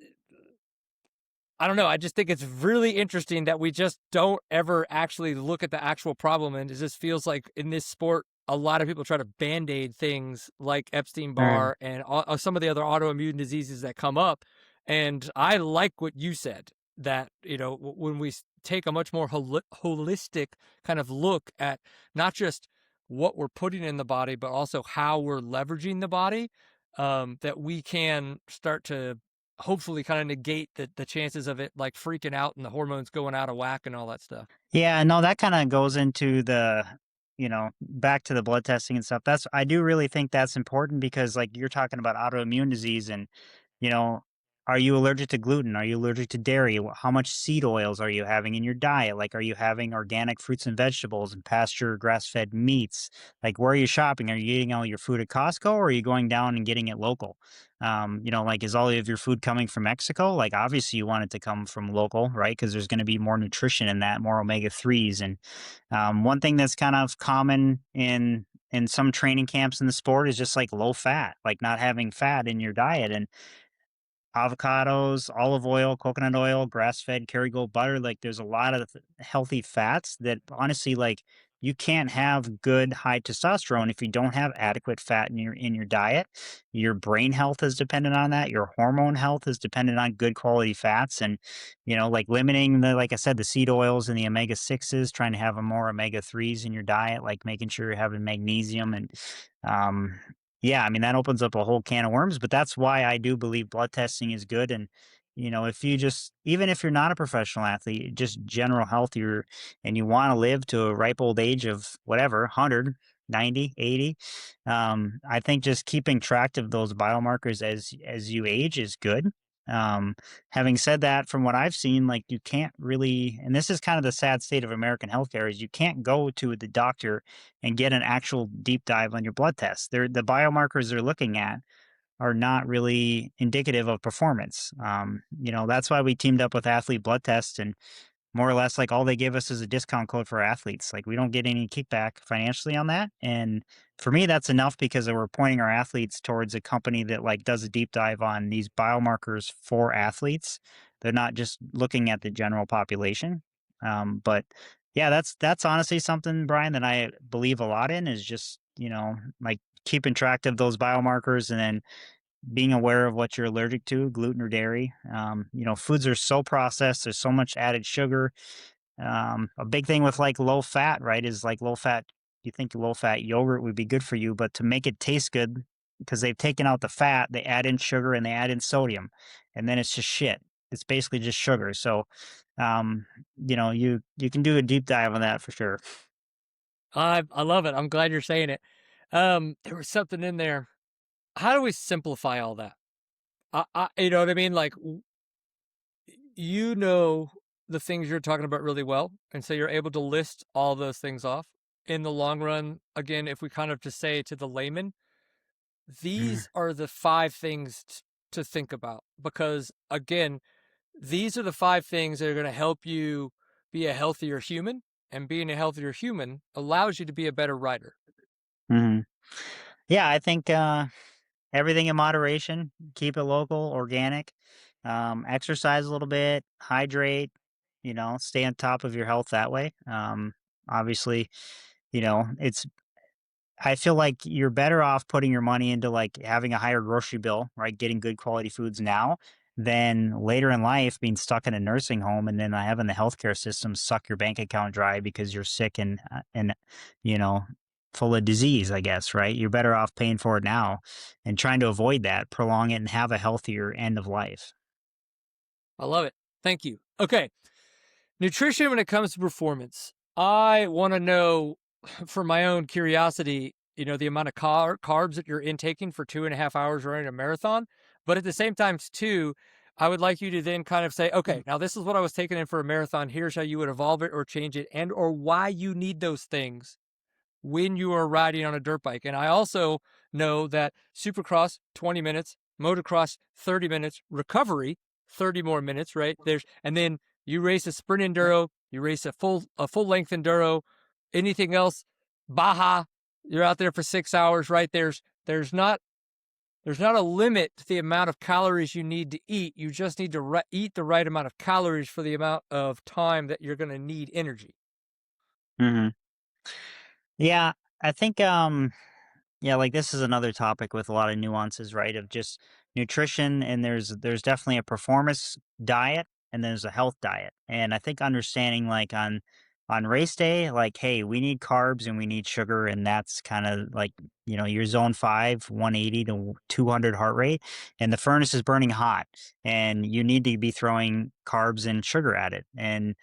I don't know. I just think it's really interesting that we just don't ever actually look at the actual problem. And it just feels like in this sport, a lot of people try to band aid things like Epstein Right. Barr and some of the other autoimmune diseases that come up. And I like what you said that, when we take a much more holistic kind of look at not just what we're putting in the body, but also how we're leveraging the body, that we can start to hopefully kind of negate the chances of it like freaking out and the hormones going out of whack and all that stuff. Yeah, no, that kinda goes into the back to the blood testing and stuff. I do really think that's important because, like, you're talking about autoimmune disease and, you know, are you allergic to gluten? Are you allergic to dairy? How much seed oils are you having in your diet? Like, are you having organic fruits and vegetables and pasture grass-fed meats? Like, where are you shopping? Are you eating all your food at Costco or are you going down and getting it local? Like, is all of your food coming from Mexico? Like, obviously, you want it to come from local, right? Because there's going to be more nutrition in that, more omega threes. And one thing that's kind of common in some training camps in the sport is just like low fat, like not having fat in your diet. And avocados, olive oil, coconut oil, grass-fed Kerrygold butter. Like there's a lot of healthy fats that honestly, like you can't have good high testosterone if you don't have adequate fat in your diet. Your brain health is dependent on that. Your hormone health is dependent on good quality fats, and like limiting like I said, the seed oils and the omega sixes, trying to have a more omega threes in your diet, like making sure you're having magnesium and um, yeah, I mean, that opens up a whole can of worms, but that's why I do believe blood testing is good. And, if you just, even if you're not a professional athlete, just general health, and you want to live to a ripe old age of whatever, 100, 90, 80, I think just keeping track of those biomarkers as you age is good. Um, Having said that, from what I've seen, like you can't really, and this is kind of the sad state of American healthcare, is you can't go to the doctor and get an actual deep dive on your blood tests. The biomarkers they're looking at are not really indicative of performance. That's why we teamed up with Athlete Blood Test and more or less like all they give us is a discount code for athletes. Like we don't get any kickback financially on that. And for me, that's enough because we're pointing our athletes towards a company that like does a deep dive on these biomarkers for athletes. They're not just looking at the general population. But yeah, that's honestly something, Brian, that I believe a lot in is just, like keeping track of those biomarkers and then being aware of what you're allergic to, gluten or dairy. Foods are so processed. There's so much added sugar. A big thing with like low fat, right, is like low fat. You think low fat yogurt would be good for you, but to make it taste good, because they've taken out the fat, they add in sugar and they add in sodium, and then it's just shit. It's basically just sugar. So, you can do a deep dive on that for sure. I love it. I'm glad you're saying it. There was something in there. How do we simplify all that? You know what I mean? Like, you know the things you're talking about really well, and so you're able to list all those things off. In the long run, again, if we kind of just say to the layman, these are the 5 things to think about because, again, these are the 5 things that are going to help you be a healthier human, and being a healthier human allows you to be a better writer. Hmm. Yeah, I think everything in moderation. Keep it local, organic. Exercise a little bit, hydrate. Stay on top of your health that way. Obviously, it's I feel like you're better off putting your money into like having a higher grocery bill, right? Getting good quality foods now than later in life being stuck in a nursing home and then having the healthcare system suck your bank account dry because you're sick and you know full of disease, I guess, right? You're better off paying for it now and trying to avoid that, prolong it and have a healthier end of life. I love it. Thank you. Okay. Nutrition when it comes to performance. I want to know, for my own curiosity, the amount of carbs that you're intaking for 2.5 hours running a marathon. But at the same time, too, I would like you to then kind of say, okay, now this is what I was taking in for a marathon. Here's how you would evolve it or change it, and or why you need those things when you are riding on a dirt bike. And I also know that Supercross 20 minutes, motocross 30 minutes, recovery 30 more minutes, right? And then you race a sprint enduro, you race a full length enduro, anything else, Baja, you're out there for 6 hours, right? There's not a limit to the amount of calories you need to eat. You just need to eat the right amount of calories for the amount of time that you're going to need energy. Mhm. Yeah, I think, yeah, like this is another topic with a lot of nuances, right? Of just nutrition, and there's definitely a performance diet, and there's a health diet. And I think understanding like on race day, like, hey, we need carbs and we need sugar, and that's kind of like your zone five, 180 to 200 heart rate, and the furnace is burning hot, and you need to be throwing carbs and sugar at it. And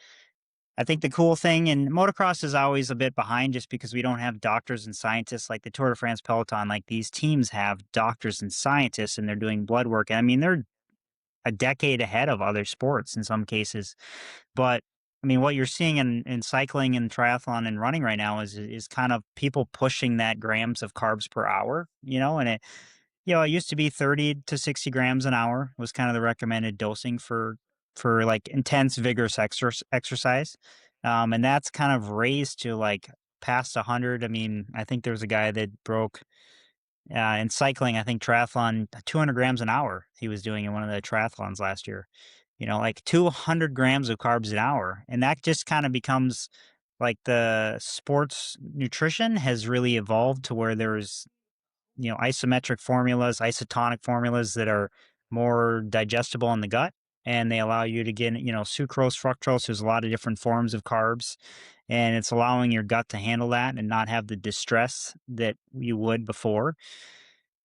I think the cool thing and motocross is always a bit behind just because we don't have doctors and scientists like the Tour de France Peloton. Like these teams have doctors and scientists and they're doing blood work. And I mean, they're a decade ahead of other sports in some cases. But I mean, what you're seeing in cycling and triathlon and running right now is kind of people pushing that grams of carbs per hour, and it used to be 30 to 60 grams an hour was kind of the recommended dosing for like intense vigorous exercise. And that's kind of raised to like past 100. I mean, I think there was a guy that broke in cycling, I think triathlon, 200 grams an hour he was doing in one of the triathlons last year. Like 200 grams of carbs an hour. And that just kind of becomes like the sports nutrition has really evolved to where there's isometric formulas, isotonic formulas that are more digestible in the gut. And they allow you to get, sucrose, fructose. There's a lot of different forms of carbs. And it's allowing your gut to handle that and not have the distress that you would before.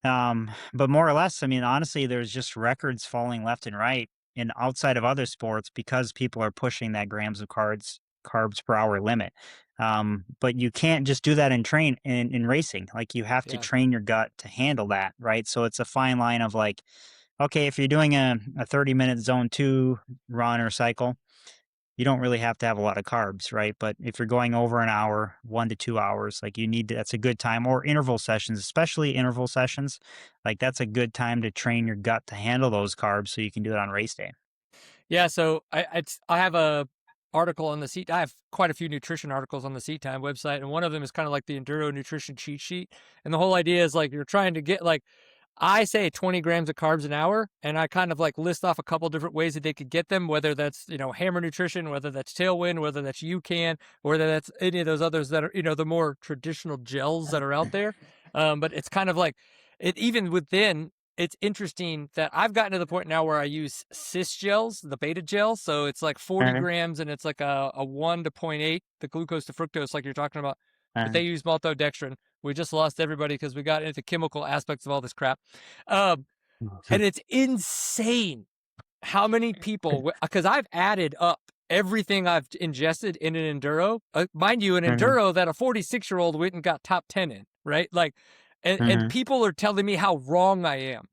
But more or less, I mean, honestly, there's just records falling left and right in outside of other sports because people are pushing that grams of carbs per hour limit. But you can't just do that in racing. Like you have to Yeah. train your gut to handle that, right? So it's a fine line of like, okay, if you're doing a 30-minute zone two run or cycle, you don't really have to have a lot of carbs, right? But if you're going over an hour, 1 to 2 hours, like that's a good time. Or interval sessions, especially interval sessions, like that's a good time to train your gut to handle those carbs so you can do it on race day. Yeah, so I have a article on the Seat. I have quite a few nutrition articles on the Seat Time website, and one of them is kind of like the enduro nutrition cheat sheet. And the whole idea is like you're trying to get like I say 20 grams of carbs an hour, and I kind of like list off a couple different ways that they could get them, whether that's Hammer Nutrition, whether that's Tailwind, whether that's UCAN, or whether that's any of those others that are the more traditional gels that are out there. But it's kind of like it even within it's interesting that I've gotten to the point now where I use cis gels, the beta gel. So it's like 40 Uh-huh, grams and it's like a 1 to point 0.8, the glucose to fructose, like you're talking about. But uh-huh, they use maltodextrin. We just lost everybody because we got into chemical aspects of all this crap. Um, and it's insane how many people, because I've added up everything I've ingested in an enduro. Mind you, an uh-huh, enduro that a 46-year-old went and got top 10 in, right? Like, and uh-huh, people are telling me how wrong I am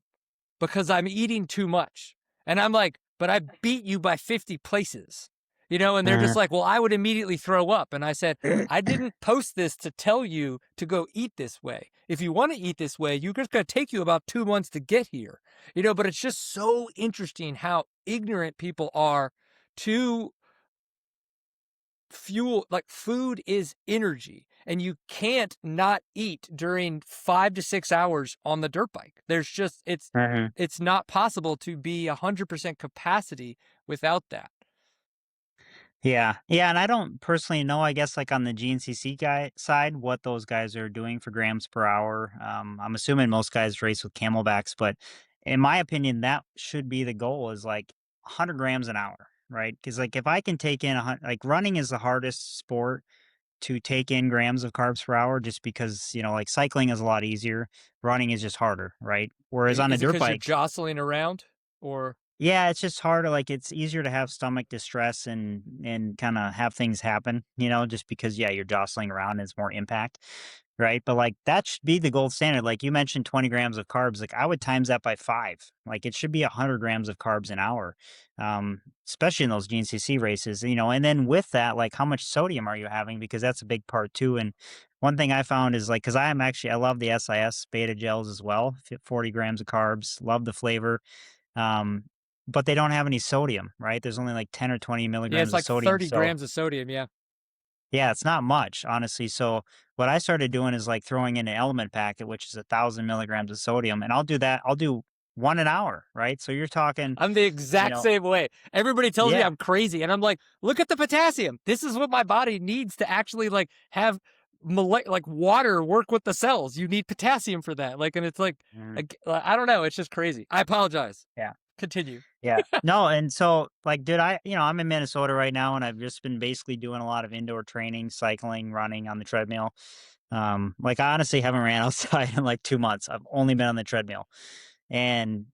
because I'm eating too much. And I'm like, but I beat you by 50 places, and they're just uh-huh. like, well, I would immediately throw up. And I said, I didn't post this to tell you to go eat this way. If you want to eat this way, you're just going to take you about 2 months to get here, but it's just so interesting how ignorant people are to fuel. Like food is energy and you can't not eat during 5 to 6 hours on the dirt bike. There's just Uh-huh. it's not possible to be 100% capacity without that. Yeah. Yeah, and I don't personally know, I guess, like, on the GNCC guy side, what those guys are doing for grams per hour. I'm assuming most guys race with Camelbacks, but in my opinion, that should be the goal is, like, 100 grams an hour, right? Because like, if I can take in like, running is the hardest sport to take in grams of carbs per hour just because, like, cycling is a lot easier, running is just harder, right? Whereas on a Is it dirt because you're bike jostling around or yeah, it's just harder, like, it's easier to have stomach distress and kinda have things happen, just because, yeah, you're jostling around and it's more impact, right? But, like, that should be the gold standard, like, you mentioned 20 grams of carbs, like, I would times that by 5, like, it should be 100 grams of carbs an hour, especially in those GNCC races, and then with that, like, how much sodium are you having? Because that's a big part too, and one thing I found is, like, because I love the SIS beta gels as well, 40 grams of carbs, love the flavor, um, but they don't have any sodium, right? There's only like 10 or 20 yeah, it's milligrams of like sodium. 30 So grams of sodium. Yeah. Yeah, it's not much, honestly. So what I started doing is like throwing in an element packet, which is 1,000 milligrams of sodium, and I'll do that. I'll do one an hour, right? So you're talking, I'm the you exact know, same way. Everybody tells me yeah, I'm crazy, and I'm like, look at the potassium. This is what my body needs to actually like have like water work with the cells. You need potassium for that. Like, and it's mhm, like I don't know. It's just crazy. I apologize. yeah, Continue. yeah. No, and so like, dude, I'm in Minnesota right now, and I've just been basically doing a lot of indoor training, cycling, running on the treadmill. Like I honestly haven't ran outside in like 2 months. I've only been on the treadmill, and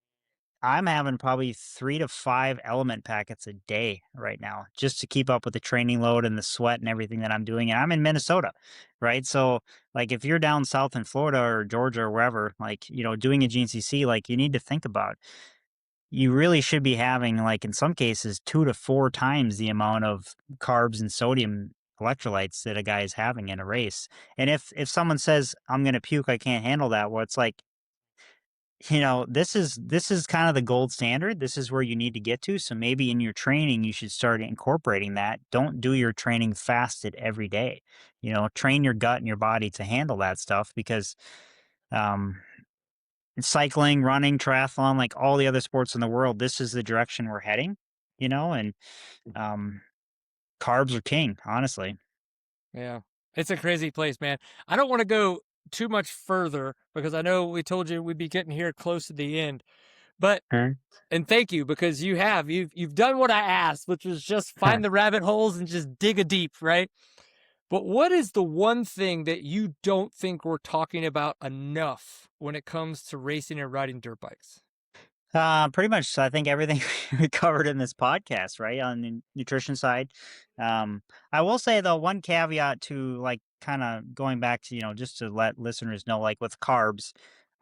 I'm having probably 3 to 5 element packets a day right now just to keep up with the training load and the sweat and everything that I'm doing, and I'm in Minnesota, right? So, like, if you're down south in Florida or Georgia or wherever, like, doing a GNCC, like, you need to think about you really should be having, like, in some cases, 2 to 4 times the amount of carbs and sodium electrolytes that a guy is having in a race, and if someone says, "I'm gonna puke, I can't handle that," well, it's like, this is kind of the gold standard. This is where you need to get to. So maybe in your training, you should start incorporating that. Don't do your training fasted every day. Train your gut and your body to handle that stuff because um, cycling, running, triathlon, like all the other sports in the world, this is the direction we're heading. And um, carbs are king, honestly. Yeah. It's a crazy place, man. I don't want to go too much further because I know we told you we'd be getting here close to the end. But Mhm. and thank you because you've done what I asked, which was just find the rabbit holes and just dig a deep, right? But what is the one thing that you don't think we're talking about enough when it comes to racing and riding dirt bikes? Pretty much. So I think everything we covered in this podcast, right, on the nutrition side. Um, I will say though, one caveat to like kind of going back to just to let listeners know, like with carbs,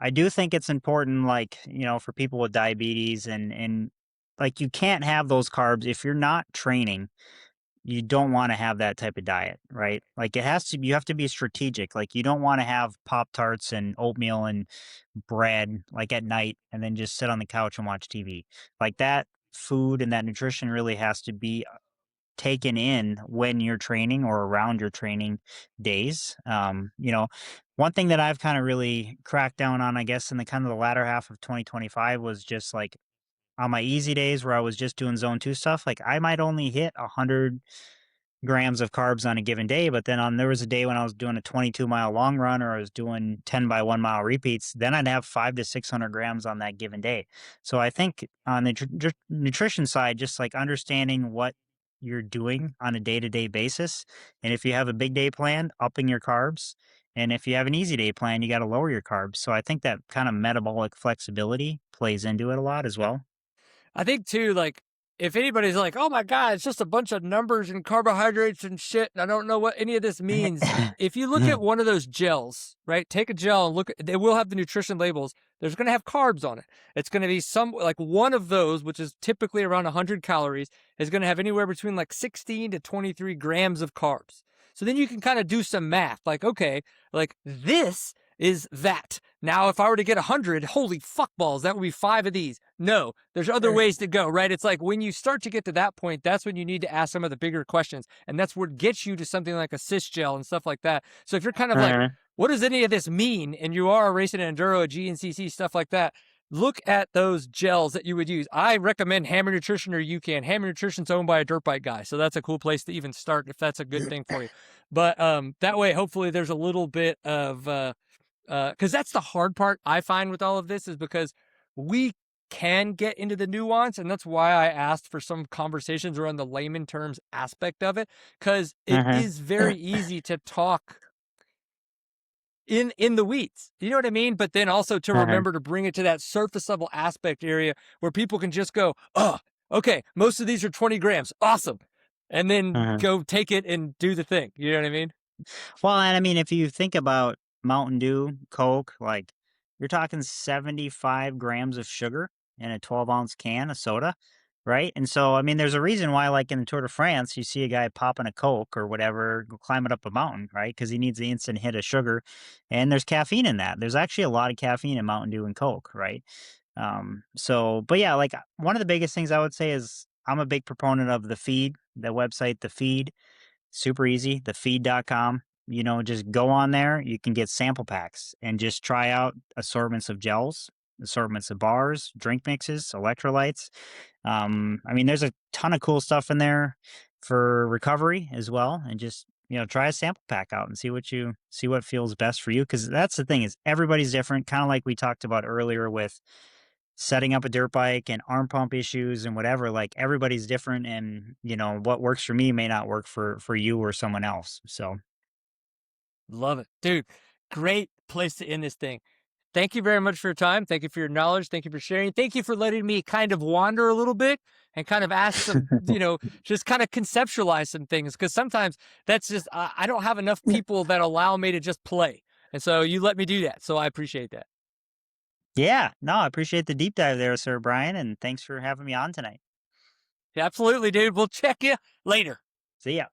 I do think it's important, like for people with diabetes and like you can't have those carbs if you're not training. You don't want to have that type of diet, right? Like you have to be strategic. Like you don't want to have Pop Tarts and oatmeal and bread like at night and then just sit on the couch and watch TV. Like that food and that nutrition really has to be taken in when you're training or around your training days. One thing that I've kind of really cracked down on, I guess, in the kind of the latter half of 2025 was just like on my easy days where I was just doing zone two stuff, like I might only hit 100 grams of carbs on a given day. But then there was a day when I was doing a 22-mile long run or I was doing 10 by 1 mile repeats, then I'd have 5 to 600 grams on that given day. So I think on the nutrition side, just like understanding what you're doing on a day-to-day basis. And if you have a big day planned, upping your carbs. And if you have an easy day plan, you got to lower your carbs. So I think that kind of metabolic flexibility plays into it a lot as well. I think too, like if anybody's like, "Oh my god, it's just a bunch of numbers and carbohydrates and shit, and I don't know what any of this means." If you look at one of those gels, right? Take a gel and look at they will have the nutrition labels. There's going to have carbs on it. It's going to be some like one of those, which is typically around 100 calories, is going to have anywhere between like 16 to 23 grams of carbs. So then you can kind of do some math. Like, okay, like this is that. Now, if I were to get 100, holy fuck balls, that would be 5 of these. No, there's other ways to go, right? It's like when you start to get to that point, that's when you need to ask some of the bigger questions. And that's what gets you to something like a cis gel and stuff like that. So if you're kind of like, what does any of this mean? And you are racing an enduro, a GNCC, stuff like that. Look at those gels that you would use. I recommend Hammer Nutrition or UCAN. Hammer Nutrition's owned by a dirt bike guy. So that's a cool place to even start if that's a good thing for you. But that way, hopefully there's a little bit of, because that's the hard part I find with all of this is because we can get into the nuance, and that's why I asked for some conversations around the layman terms aspect of it, because it is very easy to talk in the weeds. You know what I mean? But then also to remember to bring it to that surface level aspect area where people can just go, oh, okay, most of these are 20 grams. Awesome. And then go take it and do the thing. You know what I mean? Well, and I mean, if you think about Mountain Dew, Coke, like you're talking 75 grams of sugar in a 12-ounce can of soda, right? And so, I mean, there's a reason why, like in the Tour de France, you see a guy popping a Coke or whatever, climbing up a mountain, right? Because he needs the instant hit of sugar. And there's caffeine in that. There's actually a lot of caffeine in Mountain Dew and Coke, right? But yeah, like one of the biggest things I would say is I'm a big proponent of the feed, the website, the feed. super easy, thefeed.com. Just go on there. You can get sample packs and just try out assortments of gels, assortments of bars, drink mixes, electrolytes. I mean, there's a ton of cool stuff in there for recovery as well. And just, try a sample pack out and see what feels best for you. Cause that's the thing is everybody's different, kind of like we talked about earlier with setting up a dirt bike and arm pump issues and whatever. Like everybody's different, and what works for me may not work for you or someone else. So Love it. Dude, great place to end this thing. Thank you very much for your time. Thank you for your knowledge. Thank you for sharing. Thank you for letting me kind of wander a little bit and kind of ask some, just kind of conceptualize some things. Cause sometimes that's just, I don't have enough people that allow me to just play. And so you let me do that. So I appreciate that. yeah, no, I appreciate the deep dive there, Sir Brian, and thanks for having me on tonight. Yeah, absolutely, dude. We'll check you later. See ya.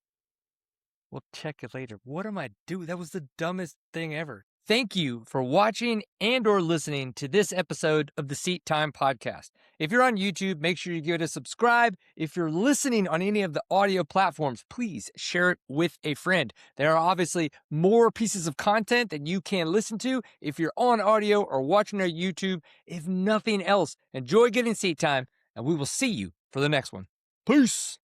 We'll check it later. What am I doing? That was the dumbest thing ever. Thank you for watching and or listening to this episode of the Seat Time Podcast. If you're on YouTube, make sure you give it a subscribe. If you're listening on any of the audio platforms, please share it with a friend. There are obviously more pieces of content that you can listen to if you're on audio or watching on YouTube. If nothing else, enjoy getting seat time, and we will see you for the next one. Peace.